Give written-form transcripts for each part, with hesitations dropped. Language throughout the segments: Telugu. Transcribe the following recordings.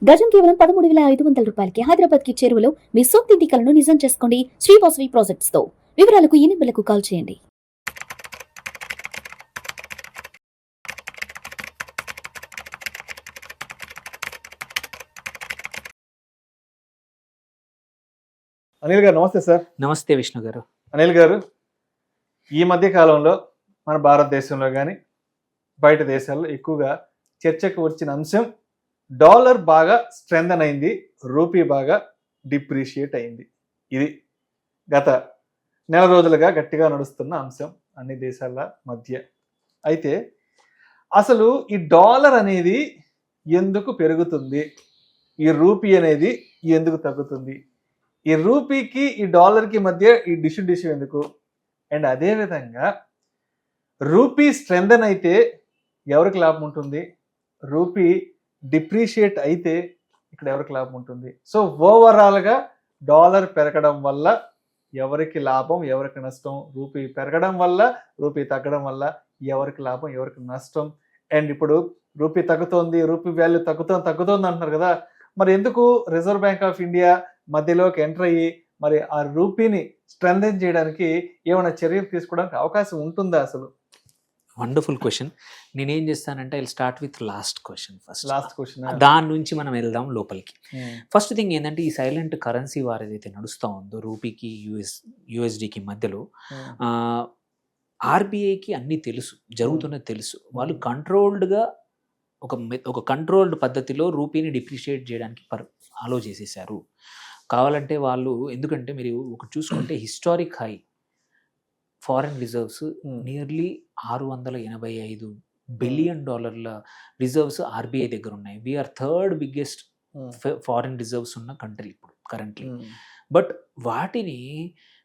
గజం కేవలం 13,500 రూపాయలకి హైదరాబాద్ కి చేరువలో మీ సొంతింటి కలను నిజం చేసుకోండి శ్రీ వాసవి ప్రాజెక్ట్స్ తో. వివరాలకు ఈ నెంబర్లకు కాల్ చేయండి. అనిల్ గారు నమస్తే సార్. నమస్తే విష్ణు గారు. అనిల్ గారు, ఈ మధ్య కాలంలో మన భారతదేశంలో కానీ బయట దేశాల్లో ఎక్కువగా చర్చకు వచ్చిన అంశం డాలర్ బాగా స్ట్రెంథన్ అయింది, రూపీ బాగా డిప్రిషియేట్ అయింది. ఇది గత నెల రోజులుగా గట్టిగా నడుస్తున్న అంశం అన్ని దేశాల మధ్య. అయితే అసలు ఈ డాలర్ అనేది ఎందుకు పెరుగుతుంది, ఈ రూపీ అనేది ఎందుకు తగ్గుతుంది, ఈ రూపీకి ఈ డాలర్కి మధ్య ఈ డిషు ఎందుకు, అండ్ అదేవిధంగా రూపీ స్ట్రెంథన్ అయితే ఎవరికి లాభం ఉంటుంది, రూపీ డిప్రిషియేట్ అయితే ఇక్కడ ఎవరికి లాభం ఉంటుంది. సో ఓవరాల్గా డాలర్ పెరగడం వల్ల ఎవరికి లాభం ఎవరికి నష్టం, రూపీ పెరగడం వల్ల రూపీ తగ్గడం వల్ల ఎవరికి లాభం ఎవరికి నష్టం. అండ్ ఇప్పుడు రూపీ తగ్గుతోంది, రూపీ వాల్యూ తగ్గుతోంది అంటున్నారు కదా, మరి ఎందుకు రిజర్వ్ బ్యాంక్ ఆఫ్ ఇండియా మధ్యలోకి ఎంటర్ అయ్యి మరి ఆ రూపీని స్ట్రెంథెన్ చేయడానికి ఏమైనా చర్యలు తీసుకోవడానికి అవకాశం ఉంటుందా అసలు? Wonderful question. నేనేం చేస్తానంటే I start with last question. దాని నుంచి మనం వెళ్దాం లోపలికి. ఫస్ట్ థింగ్ ఏంటంటే ఈ సైలెంట్ కరెన్సీ వార్ ఏదైతే నడుస్తూ ఉందో రూపీకి యుఎస్డికి మధ్యలో, ఆర్బీఐకి అన్నీ తెలుసు, జరుగుతున్నది తెలుసు. వాళ్ళు కంట్రోల్డ్గా ఒక కంట్రోల్డ్ పద్ధతిలో రూపీని డిప్రిషియేట్ చేయడానికి అలో చేసేసారు. కావాలంటే వాళ్ళు, ఎందుకంటే మీరు ఒకటి చూసుకుంటే historic high foreign reserves nearly $685 billion reserves RBI దగ్గర ఉన్నాయి. We're third biggest foreign reserves ఉన్న కంట్రీ ఇప్పుడు కరెంట్లీ. బట్ వాటిని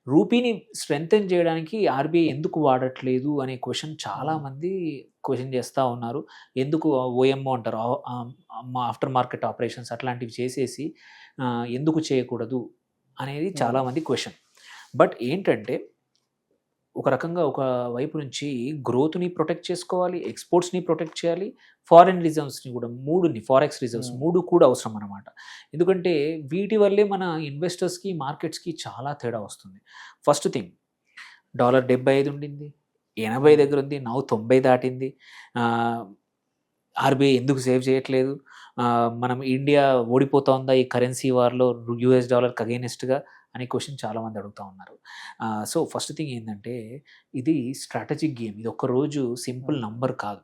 రూపీని స్ట్రెంథెన్ చేయడానికి ఆర్బీఐ ఎందుకు వాడట్లేదు అనే క్వశ్చన్ చాలామంది క్వశ్చన్ చేస్తూ ఉన్నారు. ఎందుకు ఓఎంఓ అంటారు, ఆఫ్టర్ మార్కెట్ ఆపరేషన్స్ అట్లాంటివి చేసేసి ఎందుకు చేయకూడదు అనేది చాలామంది క్వశ్చన్. బట్ ఏంటంటే ఒక రకంగా ఒక వైపు నుంచి గ్రోత్ని ప్రొటెక్ట్ చేసుకోవాలి, ఎక్స్పోర్ట్స్ని ప్రొటెక్ట్ చేయాలి, ఫారెన్ రిజర్వ్స్ని కూడా ఫారెక్స్ రిజర్వ్స్ కూడా అవసరం అన్నమాట. ఎందుకంటే వీటి వల్లే మన ఇన్వెస్టర్స్కి మార్కెట్స్కి చాలా తేడా వస్తుంది. ఫస్ట్ థింగ్, డాలర్ 75 ఉండింది, 80 దగ్గర ఉంది, నౌ 90 దాటింది. ఆర్బీఐ ఎందుకు సేవ్ చేయట్లేదు, మనం ఇండియా ఓడిపోతా ఉందా ఈ కరెన్సీ వార్లో యూఎస్ డాలర్కి అగైనెస్ట్గా అనే క్వశ్చన్ చాలామంది అడుగుతూ ఉన్నారు. సో ఫస్ట్ థింగ్ ఏంటంటే ఇది స్ట్రాటజిక్ గేమ్. ఇది ఒక్కరోజు సింపుల్ నంబర్ కాదు.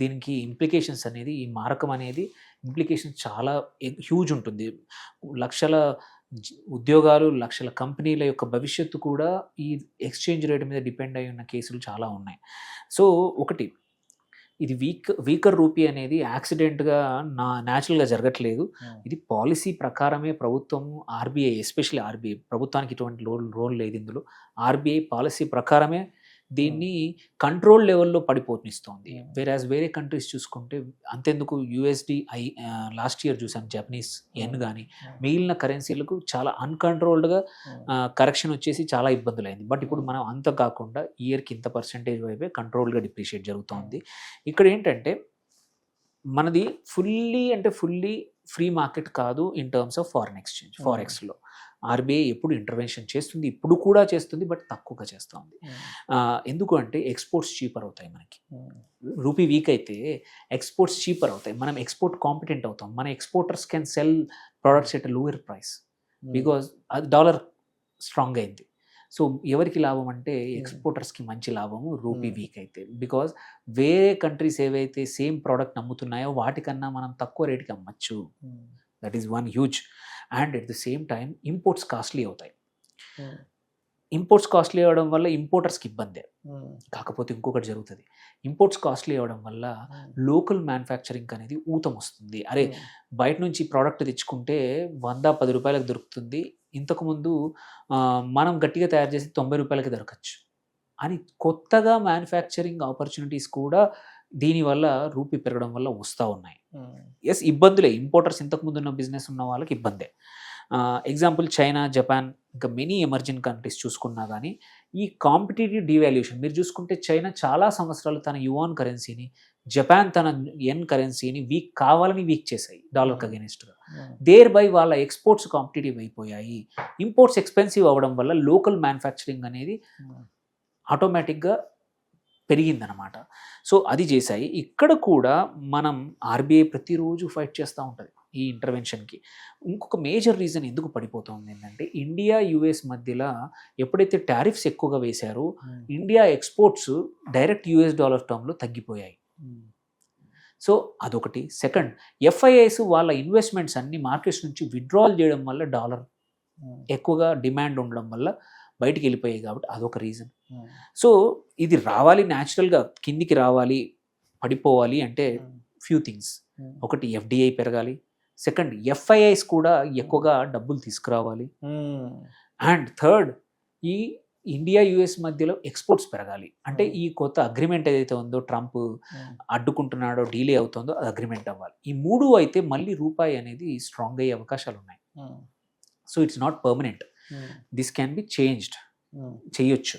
దీనికి ఇంప్లికేషన్స్ అనేది, ఈ మారకం అనేది ఇంప్లికేషన్స్ చాలా హ్యూజ్ ఉంటుంది. లక్షల ఉద్యోగాలు, లక్షల కంపెనీల యొక్క భవిష్యత్తు కూడా ఈ ఎక్స్చేంజ్ రేట్ మీద డిపెండ్ అయి ఉన్న కేసులు చాలా ఉన్నాయి. సో ఒకటి, ఇది వీకర్ రూపీ అనేది యాక్సిడెంట్గా న్యాచురల్గా జరగట్లేదు. ఇది పాలసీ ప్రకారమే ప్రభుత్వం, ఆర్బీఐ ఎస్పెషల్లీ ఆర్బీఐ, ప్రభుత్వానికి ఇటువంటి రోల్ లేదు ఇందులో. ఆర్బీఐ పాలసీ ప్రకారమే దీన్ని కంట్రోల్ లెవెల్లో పడిపోనిస్తోంది. వేరే కంట్రీస్ చూసుకుంటే అంతెందుకు యుఎస్డి లాస్ట్ ఇయర్ చూసాం, జపనీస్ యెన్ కానీ మిగిలిన కరెన్సీలకు చాలా అన్కంట్రోల్డ్గా కరెక్షన్ వచ్చేసి చాలా ఇబ్బందులు అయింది. బట్ ఇప్పుడు మనం అంత కాకుండా ఇయర్కి ఇంత పర్సెంటేజ్ వైపే కంట్రోల్గా డిప్రిషియేట్ జరుగుతోంది. ఇక్కడ ఏంటంటే మనది ఫుల్లీ ఫ్రీ మార్కెట్ కాదు in terms of foreign exchange. ఫారెక్స్లో ఆర్బీఐ ఎప్పుడు ఇంటర్వెన్షన్ చేస్తుంది, ఇప్పుడు కూడా చేస్తుంది, బట్ తక్కువగా చేస్తుంది. ఎందుకు అంటే ఎక్స్పోర్ట్స్ చీపర్ అవుతాయి మనకి. రూపీ వీక్ అయితే ఎక్స్పోర్ట్స్ చీపర్ అవుతాయి, మనం ఎక్స్పోర్ట్ కాంపిటెంట్ అవుతాం. మన exporters can sell products at lower price because అది డాలర్ స్ట్రాంగ్ అయింది. సో ఎవరికి లాభం అంటే ఎక్స్పోర్టర్స్కి మంచి లాభము రూపీ వీక్ అయితే. బికాజ్ వేరే కంట్రీస్ ఏవైతే సేమ్ ప్రోడక్ట్ అమ్ముతున్నాయో వాటికన్నా మనం తక్కువ రేటుకి అమ్మచ్చు. That is one huge. And at the same time imports costly అవుతాయి. ఇంపోర్ట్స్ కాస్ట్లీ అవ్వడం వల్ల ఇంపోర్టర్స్కి ఇబ్బందే. కాకపోతే ఇంకొకటి జరుగుతుంది, ఇంపోర్ట్స్ కాస్ట్లీ అవ్వడం వల్ల లోకల్ మ్యానుఫ్యాక్చరింగ్ అనేది ఊతం వస్తుంది. అరే బయట నుంచి ప్రోడక్ట్ తెచ్చుకుంటే 100-10 రూపాయలకు దొరుకుతుంది, ఇంతకుముందు మనం గట్టిగా తయారు చేసి 90 రూపాయలకి దొరకచ్చు అని కొత్తగా మ్యానుఫ్యాక్చరింగ్ ఆపర్చునిటీస్ కూడా దీనివల్ల రూపీ పెరగడం వల్ల వస్తూ ఉన్నాయి. ఎస్, ఇబ్బందులే. ఇంపోర్టర్స్ ఇంతకుముందు ఉన్న బిజినెస్ ఉన్న వాళ్ళకి ఇబ్బందే. ఎగ్జాంపుల్ చైనా, జపాన్, ఇంకా మెనీ ఎమర్జింగ్ కంట్రీస్ చూసుకున్నా కానీ ఈ కాంపిటేటివ్ డివాల్యూషన్ మీరు చూసుకుంటే చైనా చాలా సంవత్సరాలు తన యువాన్ కరెన్సీని జపాన్ తన ఎన్ కరెన్సీని కావాలని వీక్ చేశాయి డాలర్కి అగెనిస్ట్గా. దేర్ బై వాళ్ళ ఎక్స్పోర్ట్స్ కాంపిటేటివ్ అయిపోయాయి. ఇంపోర్ట్స్ ఎక్స్పెన్సివ్ అవ్వడం వల్ల లోకల్ మ్యానుఫ్యాక్చరింగ్ అనేది ఆటోమేటిక్గా పెరిగిందనమాట. సో అది చేశాయి. ఇక్కడ కూడా మనం ఆర్బీఐ ప్రతిరోజు ఫైట్ చేస్తూ ఉంటుంది ఈ ఇంటర్వెన్షన్కి. ఇంకొక మేజర్ రీజన్ ఎందుకు పడిపోతుంది ఏంటంటే ఇండియా యుఎస్ మధ్యలో ఎప్పుడైతే టారిఫ్స్ ఎక్కువగా వేశారో India exports direct US dollar టర్మ్లో తగ్గిపోయాయి. సో అదొకటి. సెకండ్, ఎఫ్ఐఐస్ వాళ్ళ ఇన్వెస్ట్మెంట్స్ అన్ని మార్కెట్స్ నుంచి విత్డ్రాల్ చేయడం వల్ల డాలర్ ఎక్కువగా డిమాండ్ ఉండడం వల్ల బయటికి వెళ్ళిపోయాయి కాబట్టి అదొక రీజన్. సో ఇది రావాలి, న్యాచురల్గా కిందికి రావాలి, పడిపోవాలి అంటే ఫ్యూ థింగ్స్. ఒకటి ఎఫ్డిఐ పెరగాలి. సెకండ్, ఎఫ్ఐఐస్ కూడా ఎక్కువగా డబ్బులు తీసుకురావాలి. అండ్ థర్డ్, ఈ ఇండియా యుఎస్ మధ్యలో ఎక్స్పోర్ట్స్ పెరగాలి. అంటే ఈ కొత్త అగ్రిమెంట్ ఏదైతే ఉందో ట్రంప్ అడ్డుకుంటున్నాడో, డీలే అవుతుందో అది అగ్రిమెంట్ అవ్వాలి. ఈ మూడు అయితే మళ్ళీ రూపాయి అనేది స్ట్రాంగ్ అయ్యే అవకాశాలు ఉన్నాయి. So it's not permanent, this can be changed, చేయొచ్చు.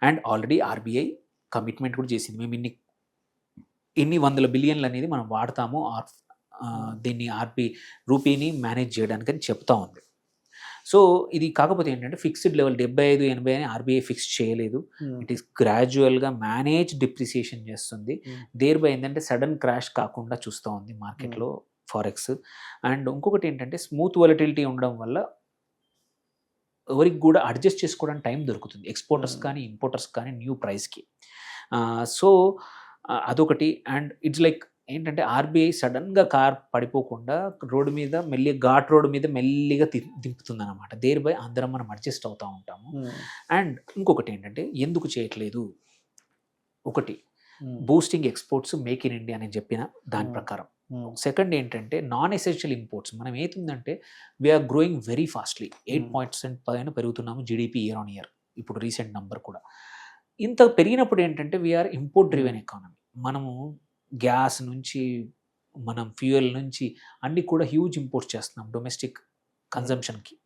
అండ్ ఆల్రెడీ ఆర్బీఐ కమిట్మెంట్ కూడా చేసింది, మేము ఇన్ని వందల బిలియన్లు అనేది మనం వాడతాము దీన్ని రూపీని మేనేజ్ చేయడానికి అని చెప్తా ఉంది. సో ఇది కాకపోతే ఏంటంటే ఫిక్స్డ్ లెవెల్ 75-80 అని ఆర్బీఐ ఫిక్స్ చేయలేదు. ఇట్ ఈస్ గ్రాడ్యువల్గా మేనేజ్ డిప్రిసియేషన్ చేస్తుంది. దేర్ బై ఏంటంటే సడన్ క్రాష్ కాకుండా చూస్తూ ఉంది మార్కెట్లో ఫారెక్స్. అండ్ ఇంకొకటి ఏంటంటే స్మూత్ వాలటిలిటీ ఉండడం వల్ల ఎవరికి కూడా అడ్జస్ట్ చేసుకోవడానికి టైం దొరుకుతుంది, ఎక్స్పోర్టర్స్ కానీ ఇంపోర్టర్స్ కానీ న్యూ ప్రైస్కి. సో అదొకటి. అండ్ ఇట్స్ లైక్ ఏంటంటే ఆర్బీఐ సడన్గా కార్ పడిపోకుండా రోడ్డు మీద ఘాట్ రోడ్డు మీద మెల్లిగా దింపుతుంది అనమాట. దేర్ బై అందరం మనం అడ్జస్ట్ అవుతూ ఉంటాము. అండ్ ఇంకొకటి ఏంటంటే ఎందుకు చేయట్లేదు, ఒకటి boosting exports, make in India అని చెప్పిన దాని ప్రకారం. సెకండ్ ఏంటంటే నాన్ ఎసెన్షియల్ ఇంపోర్ట్స్. మనం ఏతుందంటే వీఆర్ గ్రోయింగ్ వెరీ ఫాస్ట్లీ, 8% పైన పెరుగుతున్నాము జీడిపి ఇయర్ ఆన్ ఇయర్. ఇప్పుడు రీసెంట్ నంబర్ కూడా ఇంత పెరిగినప్పుడు ఏంటంటే వీఆర్ ఇంపోర్ట్ డ్రివెన్ ఎకానమీ. మనము గ్యాస్ నుంచి, మనం ఫ్యూయల్ నుంచి అన్ని కూడా హ్యూజ్ ఇంపోర్ట్ చేస్తున్నాం డొమెస్టిక్ కన్జంప్షన్కి.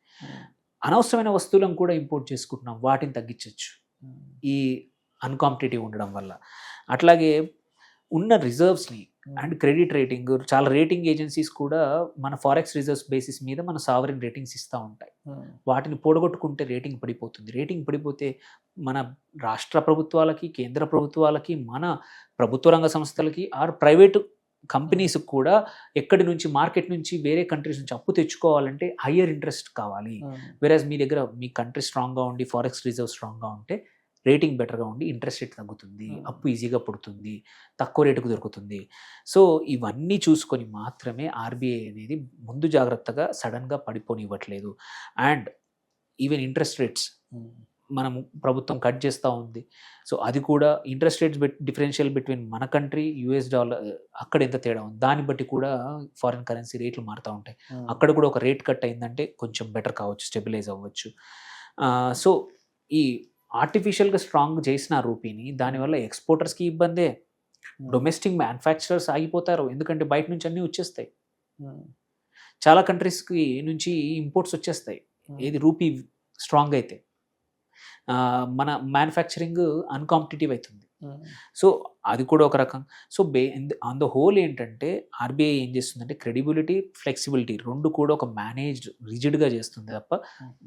అనవసరమైన వస్తువులను కూడా ఇంపోర్ట్ చేసుకుంటున్నాం, వాటిని తగ్గించవచ్చు ఈ అన్కాంపిటేటివ్ ఉండడం వల్ల. అట్లాగే ఉన్న రిజర్వ్స్ని అండ్ క్రెడిట్ రేటింగ్, చాలా రేటింగ్ ఏజెన్సీస్ కూడా మన ఫారెక్స్ రిజర్వ్స్ బేసిస్ మీద మన సావరిన్ రేటింగ్స్ ఇస్తూ ఉంటాయి. వాటిని పోడగొట్టుకుంటే రేటింగ్ పడిపోతుంది. రేటింగ్ పడిపోతే మన రాష్ట్ర ప్రభుత్వాలకి, కేంద్ర ప్రభుత్వాలకి, మన ప్రభుత్వ రంగ సంస్థలకి ఆర్ ప్రైవేటు కంపెనీస్కి కూడా ఎక్కడి నుంచి మార్కెట్ నుంచి వేరే కంట్రీస్ నుంచి అప్పు తెచ్చుకోవాలంటే హయ్యర్ ఇంట్రెస్ట్ కావాలి. వేరేజ్ మీ దగ్గర మీ కంట్రీ స్ట్రాంగ్గా ఉండి ఫారెక్స్ రిజర్వ్ స్ట్రాంగ్గా ఉంటే రేటింగ్ బెటర్గా ఉండి ఇంట్రెస్ట్ రేట్ తగ్గుతుంది, అప్పు ఈజీగా పుడుతుంది, తక్కువ రేటుకు దొరుకుతుంది. సో ఇవన్నీ చూసుకొని మాత్రమే ఆర్బీఐ అనేది ముందు జాగ్రత్తగా సడన్గా పడిపోనివ్వట్లేదు. అండ్ ఈవెన్ ఇంట్రెస్ట్ రేట్స్ మనం ప్రభుత్వం కట్ చేస్తూ ఉంది. సో అది కూడా ఇంట్రెస్ట్ రేట్స్ డిఫరెన్షియల్ బిట్వీన్ మన కంట్రీ, యుఎస్ డాలర్, అక్కడ ఎంత తేడా ఉంది దాన్ని బట్టి కూడా ఫారిన్ కరెన్సీ రేట్లు మారుతూ ఉంటాయి. అక్కడ కూడా ఒక రేట్ కట్ అయిందంటే కొంచెం బెటర్ కావచ్చు, స్టెబిలైజ్ అవ్వచ్చు. సో ఈ ఆర్టిఫిషియల్గా స్ట్రాంగ్ చేసిన రూపీని దానివల్ల ఎక్స్పోర్టర్స్కి ఇబ్బందే, డొమెస్టిక్ మ్యానుఫ్యాక్చరర్స్ ఆగిపోతారు, ఎందుకంటే బయట నుంచి అన్నీ వచ్చేస్తాయి. చాలా కంట్రీస్కి నుంచి ఇంపోర్ట్స్ వచ్చేస్తాయి ఏది రూపీ స్ట్రాంగ్ అయితే. మన మ్యానుఫ్యాక్చరింగ్ అన్కాంపిటేటివ్ అవుతుంది. సో అది కూడా ఒక రకం. సో ఆన్ ద హోల్ ఏంటంటే ఆర్బీఐ ఏం చేస్తుందంటే క్రెడిబిలిటీ, ఫ్లెక్సిబిలిటీ రెండు కూడా ఒక మేనేజ్డ్ రిజిడ్గా చేస్తుంది తప్ప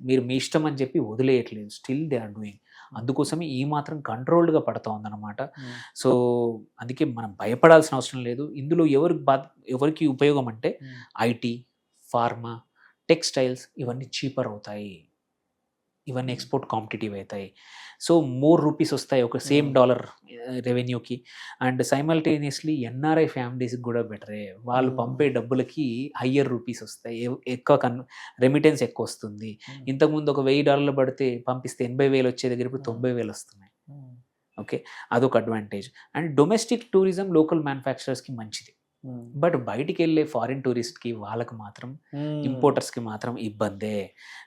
మీరు మీ ఇష్టం అని చెప్పి వదిలేయట్లేదు. Still they are doing. అందుకోసమే ఈ మాత్రం కంట్రోల్డ్గా పడతా ఉందన్నమాట. సో అందుకే మనం భయపడాల్సిన అవసరం లేదు. ఇందులో ఎవరికి ఉపయోగం అంటే ఐటీ, ఫార్మా, టెక్స్టైల్స్ ఇవన్నీ చీపర్ అవుతాయి, ఇవన్నీ ఎక్స్పోర్ట్ కాంపిటేటివ్ అవుతాయి. సో మోర్ రూపీస్ వస్తాయి ఒక సేమ్ డాలర్ రెవెన్యూకి. అండ్ సైమల్టేనియస్లీ ఎన్ఆర్ఐ ఫ్యామిలీస్కి కూడా బెటరే, వాళ్ళు పంపే డబ్బులకి హయ్యర్ రూపీస్ వస్తాయి, ఎక్కువ రెమిటెన్స్ ఎక్కువ వస్తుంది. ఇంతకుముందు ఒక $1000 పడితే పంపిస్తే 80,000 వచ్చే దగ్గర ఇప్పుడు 90,000 వస్తున్నాయి. ఓకే, అదొక అడ్వాంటేజ్. అండ్ డొమెస్టిక్ టూరిజం లోకల్ మ్యానుఫ్యాక్చరర్స్కి మంచిది. బట్ బయటికి వెళ్ళే ఫారిన్ టూరిస్ట్కి వాళ్ళకి మాత్రం, ఇంపోర్టర్స్కి మాత్రం ఇబ్బందే.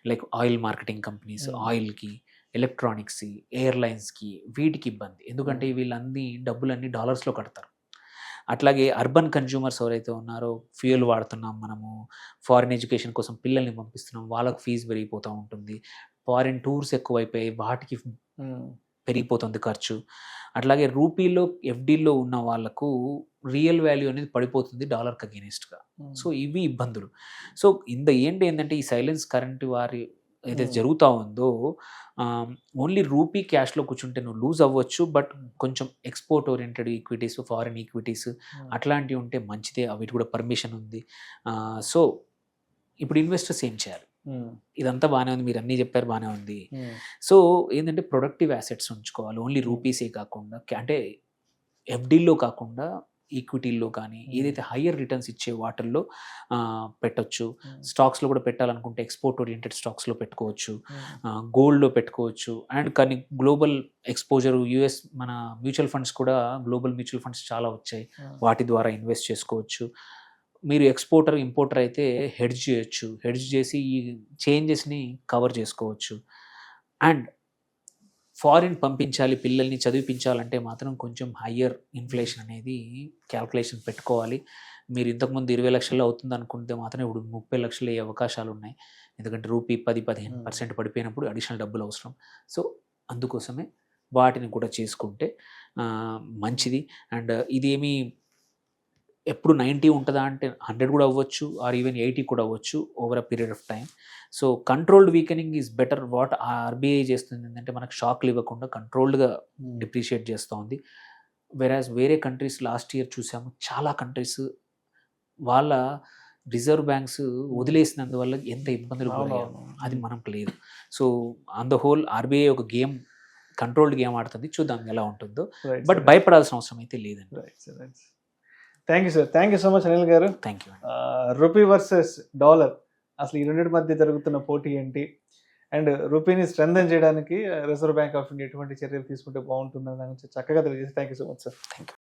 లైక్ ఆయిల్ మార్కెటింగ్ కంపెనీస్, ఆయిల్కి, ఎలక్ట్రానిక్స్కి, ఎయిర్లైన్స్కి వీటికి ఇబ్బంది, ఎందుకంటే వీళ్ళన్నీ డబ్బులన్నీ డాలర్స్లో కడతారు. అట్లాగే అర్బన్ కన్జ్యూమర్స్ ఎవరైతే ఉన్నారో, ఫ్యూయల్ వాడుతున్నాం మనము, ఫారిన్ ఎడ్యుకేషన్ కోసం పిల్లల్ని పంపిస్తున్నాం, వాళ్ళకు ఫీజు పెరిగిపోతూ ఉంటుంది, ఫారిన్ టూర్స్ ఎక్కువైపోయి వాటికి పెరిగిపోతుంది ఖర్చు. అట్లాగే రూపీలో ఎఫ్డీలో ఉన్న వాళ్ళకు రియల్ వాల్యూ అనేది పడిపోతుంది డాలర్కి అగెనిస్ట్గా. సో ఇవి ఇబ్బందులు. సో ఏంటంటే ఈ సైలెన్స్ కరెంట్ వారి ఏదైతే జరుగుతూ ఉందో ఓన్లీ రూపీ క్యాష్లో కూర్చుంటే నువ్వు లూజ్ అవ్వచ్చు, బట్ కొంచెం export oriented equities, foreign equities అట్లాంటివి ఉంటే మంచిదే, వీటి కూడా పర్మిషన్ ఉంది. సో ఇప్పుడు ఇన్వెస్టర్స్ ఏం చేయాలి? ఇదంతా బాగానే ఉంది, మీరు అన్నీ చెప్పారు, బాగానే ఉంది. సో ఏంటంటే ప్రొడక్టివ్ అసెట్స్ ఉంచుకోవాలి, ఓన్లీ రూపీసే కాకుండా, అంటే ఎఫ్డీల్లో కాకుండా ఈక్విటీల్లో కానీ ఏదైతే హయ్యర్ రిటర్న్స్ ఇచ్చే వాటిల్లో పెట్టొచ్చు. స్టాక్స్లో కూడా పెట్టాలనుకుంటే ఎక్స్పోర్ట్ ఓరియంటెడ్ స్టాక్స్లో పెట్టుకోవచ్చు, గోల్డ్లో పెట్టుకోవచ్చు. అండ్ కానీ గ్లోబల్ ఎక్స్పోజర్, యూఎస్ మన మ్యూచువల్ ఫండ్స్ కూడా గ్లోబల్ మ్యూచువల్ ఫండ్స్ చాలా వచ్చాయి, వాటి ద్వారా ఇన్వెస్ట్ చేసుకోవచ్చు. మీరు ఎక్స్పోర్టర్ ఇంపోర్టర్ అయితే హెడ్జ్ చేయొచ్చు, హెడ్జ్ చేసి ఈ చేంజెస్ని కవర్ చేసుకోవచ్చు. అండ్ ఫారిన్ పంపించాలి, పిల్లల్ని చదివించాలంటే మాత్రం కొంచెం హయ్యర్ ఇన్ఫ్లేషన్ అనేది క్యాల్కులేషన్ పెట్టుకోవాలి. మీరు ఇంతకుముందు 20 లక్షలు అవుతుంది అనుకుంటే మాత్రం ఇప్పుడు 30 లక్షలు అయ్యే అవకాశాలు ఉన్నాయి. ఎందుకంటే రూపీ 10-15% పడిపోయినప్పుడు అడిషనల్ డబ్బులు అవసరం. సో అందుకోసమే వాటిని కూడా చేసుకుంటే మంచిది. అండ్ ఇదేమీ ఎప్పుడు 90 ఉంటుందా అంటే 100 కూడా అవ్వచ్చు, ఆర్ ఈవెన్ 80 కూడా అవ్వచ్చు over a period of time. So controlled weakening is better. What RBI చేస్తుంది ఏంటంటే మనకు షాక్లు ఇవ్వకుండా కంట్రోల్డ్గా డిప్రిషియేట్ చేస్తూ ఉంది. వెరాజ్ వేరే కంట్రీస్ లాస్ట్ ఇయర్ చూసాము, చాలా కంట్రీస్ వాళ్ళ రిజర్వ్ బ్యాంక్స్ వదిలేసినందువల్ల ఎంత ఇబ్బందులు గురయ్యారు, అది మనకు లేదు. So on the whole RBI ఒక గేమ్, కంట్రోల్డ్ గేమ్ ఆడుతుంది, చూద్దాం ఎలా ఉంటుందో. బట్ భయపడాల్సిన అవసరం అయితే లేదండి. Thank you sir, thank you so much Anil గారు. Thank you. Rupee versus dollar, అసలు ఈ రెండింటి మధ్య జరుగుతున్న పోటీ ఏంటి, అండ్ రూపీని స్ట్రెంథెన్ చేయడానికి రిజర్వ్ బ్యాంక్ ఆఫ్ ఇండియా ఎటువంటి చర్యలు తీసుకుంటే బాగుంటుందని దాని గురించి చక్కగా తెలియజేసి thank you so much sir. Thank you.